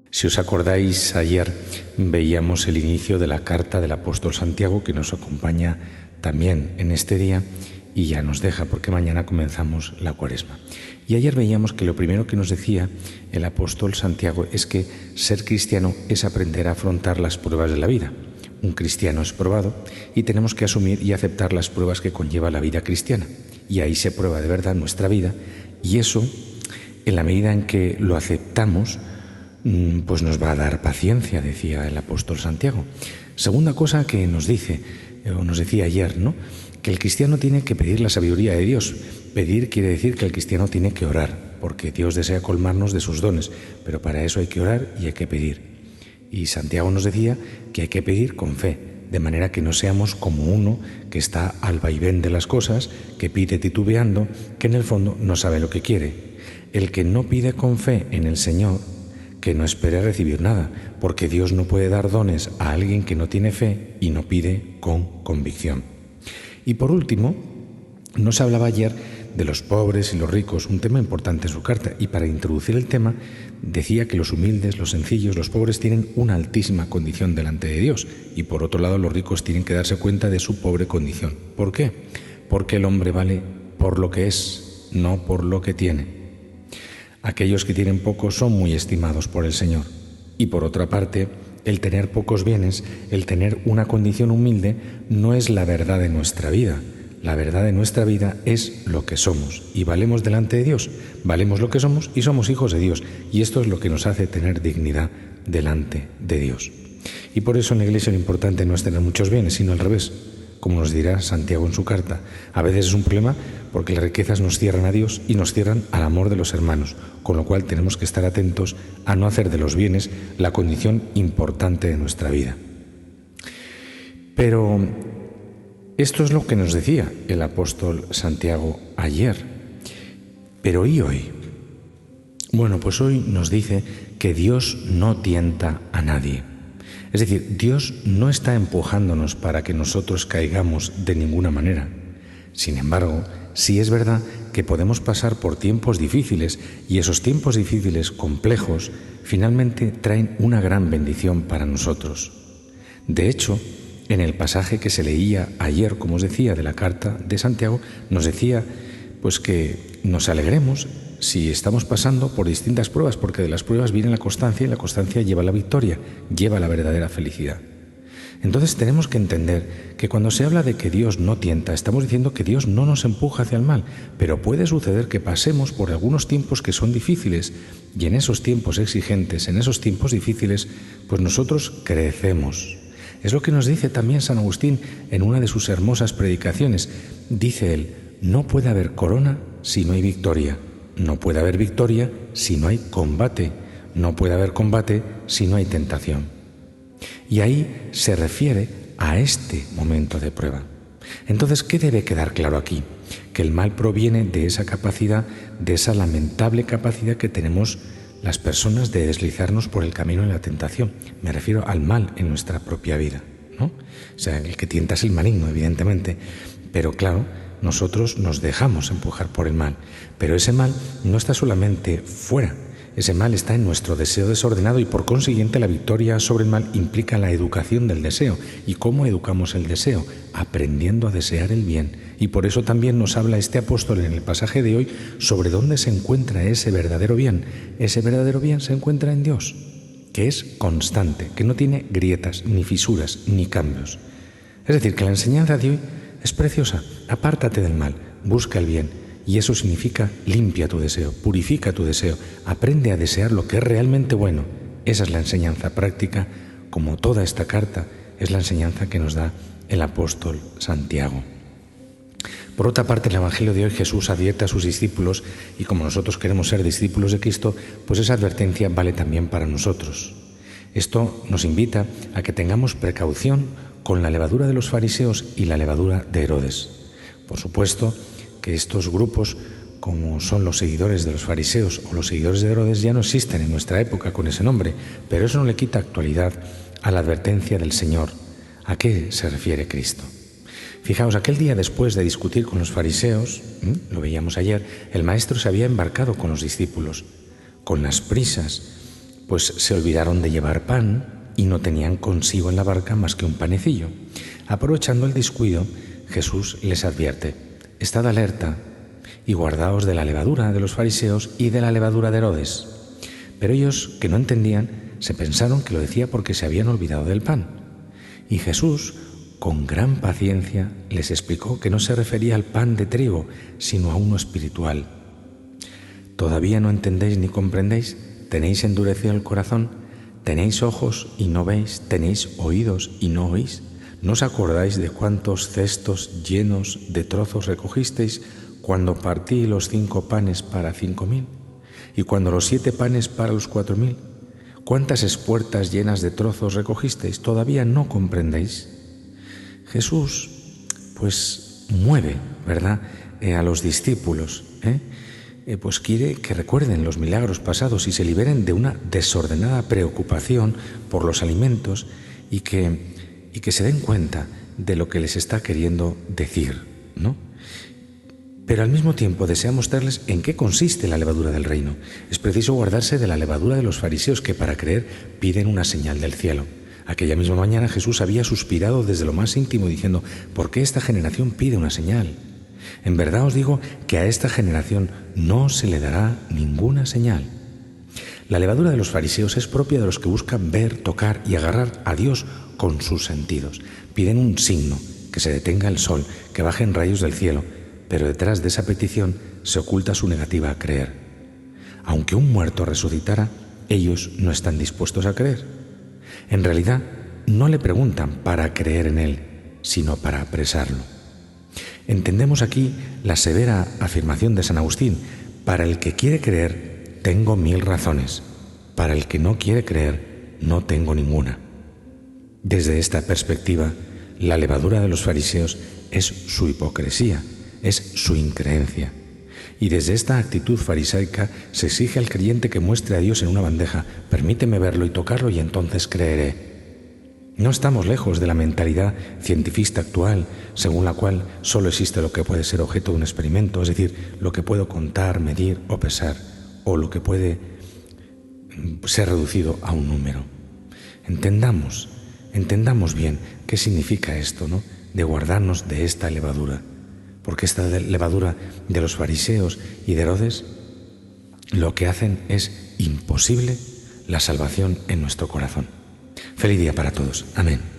Si os acordáis, ayer veíamos el inicio de la carta del apóstol Santiago, que nos acompaña también en este día y ya nos deja porque mañana comenzamos la Cuaresma. Y ayer veíamos que lo primero que nos decía el apóstol Santiago es que ser cristiano es aprender a afrontar las pruebas de la vida. Un cristiano es probado y tenemos que asumir y aceptar las pruebas que conlleva la vida cristiana. Y ahí se prueba de verdad nuestra vida, y eso, en la medida en que lo aceptamos, pues nos va a dar paciencia, decía el apóstol Santiago. Segunda cosa que nos dice, o nos decía ayer, ¿no? Que el cristiano tiene que pedir la sabiduría de Dios. Pedir quiere decir que el cristiano tiene que orar, porque Dios desea colmarnos de sus dones, pero para eso hay que orar y hay que pedir. Y Santiago nos decía que hay que pedir con fe, de manera que no seamos como uno que está al vaivén de las cosas, que pide titubeando, que en el fondo no sabe lo que quiere. El que no pide con fe en el Señor, que no espere recibir nada, porque Dios no puede dar dones a alguien que no tiene fe y no pide con convicción. Y por último, nos hablaba ayer de los pobres y los ricos, un tema importante en su carta, y para introducir el tema decía que los humildes, los sencillos, los pobres tienen una altísima condición delante de Dios, y por otro lado los ricos tienen que darse cuenta de su pobre condición. ¿Por qué? Porque el hombre vale por lo que es, no por lo que tiene. Aquellos que tienen poco son muy estimados por el Señor. Y por otra parte, el tener pocos bienes, el tener una condición humilde, no es la verdad de nuestra vida. La verdad de nuestra vida es lo que somos, y valemos delante de Dios. Valemos lo que somos y somos hijos de Dios, y esto es lo que nos hace tener dignidad delante de Dios. Y por eso en la Iglesia lo importante no es tener muchos bienes, sino al revés. Como nos dirá Santiago en su carta, a veces es un problema porque las riquezas nos cierran a Dios y nos cierran al amor de los hermanos, con lo cual tenemos que estar atentos a no hacer de los bienes la condición importante de nuestra vida. Pero esto es lo que nos decía el apóstol Santiago ayer. Pero ¿y hoy? Bueno, pues hoy nos dice que Dios no tienta a nadie. Es decir, Dios no está empujándonos para que nosotros caigamos de ninguna manera. Sin embargo, sí es verdad que podemos pasar por tiempos difíciles, y esos tiempos difíciles, complejos, finalmente traen una gran bendición para nosotros. De hecho, en el pasaje que se leía ayer, como os decía, de la carta de Santiago, nos decía pues que nos alegremos si estamos pasando por distintas pruebas, porque de las pruebas viene la constancia, y la constancia lleva a la victoria, lleva a la verdadera felicidad. Entonces tenemos que entender que cuando se habla de que Dios no tienta, estamos diciendo que Dios no nos empuja hacia el mal, pero puede suceder que pasemos por algunos tiempos que son difíciles, y en esos tiempos exigentes, en esos tiempos difíciles, pues nosotros crecemos. Es lo que nos dice también San Agustín en una de sus hermosas predicaciones. Dice él: no puede haber corona si no hay victoria. No puede haber victoria si no hay combate. No puede haber combate si no hay tentación. Y ahí se refiere a este momento de prueba. Entonces, ¿qué debe quedar claro aquí? Que el mal proviene de esa capacidad, de esa lamentable capacidad que tenemos las personas de deslizarnos por el camino de la tentación. Me refiero al mal en nuestra propia vida, ¿no? O sea, el que tienta es el maligno, evidentemente. Pero claro, nosotros nos dejamos empujar por el mal, pero ese mal no está solamente fuera, ese mal está en nuestro deseo desordenado, y por consiguiente la victoria sobre el mal implica la educación del deseo. ¿Y cómo educamos el deseo? Aprendiendo a desear el bien. Y por eso también nos habla este apóstol en el pasaje de hoy sobre dónde se encuentra ese verdadero bien. Ese verdadero bien se encuentra en Dios, que es constante, que no tiene grietas, ni fisuras, ni cambios. Es decir, que la enseñanza de hoy es preciosa. Apártate del mal, busca el bien, y eso significa limpia tu deseo, purifica tu deseo, aprende a desear lo que es realmente bueno. Esa es la enseñanza práctica, como toda esta carta es la enseñanza que nos da el apóstol Santiago. Por otra parte, en el Evangelio de hoy Jesús advierte a sus discípulos, y como nosotros queremos ser discípulos de Cristo, pues esa advertencia vale también para nosotros. Esto nos invita a que tengamos precaución con la levadura de los fariseos y la levadura de Herodes. Por supuesto que estos grupos, como son los seguidores de los fariseos o los seguidores de Herodes, ya no existen en nuestra época con ese nombre, pero eso no le quita actualidad a la advertencia del Señor. ¿A qué se refiere Cristo? Fijaos, aquel día después de discutir con los fariseos, lo veíamos ayer, el maestro se había embarcado con los discípulos, con las prisas, pues se olvidaron de llevar pan y no tenían consigo en la barca más que un panecillo. Aprovechando el descuido, Jesús les advierte: estad alerta y guardaos de la levadura de los fariseos y de la levadura de Herodes. Pero ellos, que no entendían, se pensaron que lo decía porque se habían olvidado del pan. Y Jesús, con gran paciencia, les explicó que no se refería al pan de trigo, sino a uno espiritual. ¿Todavía no entendéis ni comprendéis? ¿Tenéis endurecido el corazón? ¿Tenéis ojos y no veis? ¿Tenéis oídos y no oís? ¿No os acordáis de cuántos cestos llenos de trozos recogisteis cuando partí los 5 panes para 5.000? ¿Y cuando los 7 panes para los 4.000? ¿Cuántas espuertas llenas de trozos recogisteis? ¿Todavía no comprendéis? Jesús, pues mueve, ¿verdad?, a los discípulos, pues quiere que recuerden los milagros pasados y se liberen de una desordenada preocupación por los alimentos y que se den cuenta de lo que les está queriendo decir, ¿no? Pero al mismo tiempo desea mostrarles en qué consiste la levadura del reino. Es preciso guardarse de la levadura de los fariseos que para creer piden una señal del cielo. Aquella misma mañana Jesús había suspirado desde lo más íntimo diciendo: ¿por qué esta generación pide una señal? En verdad os digo que a esta generación no se le dará ninguna señal. La levadura de los fariseos es propia de los que buscan ver, tocar y agarrar a Dios con sus sentidos. Piden un signo, que se detenga el sol, que bajen rayos del cielo, pero detrás de esa petición se oculta su negativa a creer. Aunque un muerto resucitara, ellos no están dispuestos a creer. En realidad, no le preguntan para creer en él, sino para apresarlo. Entendemos aquí la severa afirmación de San Agustín: para el que quiere creer, tengo 1000 razones; para el que no quiere creer, no tengo ninguna. Desde esta perspectiva, la levadura de los fariseos es su hipocresía, es su increencia. Y desde esta actitud farisaica se exige al creyente que muestre a Dios en una bandeja: permíteme verlo y tocarlo y entonces creeré. No estamos lejos de la mentalidad cientifista actual, según la cual solo existe lo que puede ser objeto de un experimento, es decir, lo que puedo contar, medir o pesar, o lo que puede ser reducido a un número. Entendamos bien qué significa esto, ¿no?, de guardarnos de esta levadura. Porque esta levadura de los fariseos y de Herodes lo que hacen es imposible la salvación en nuestro corazón. Feliz día para todos. Amén.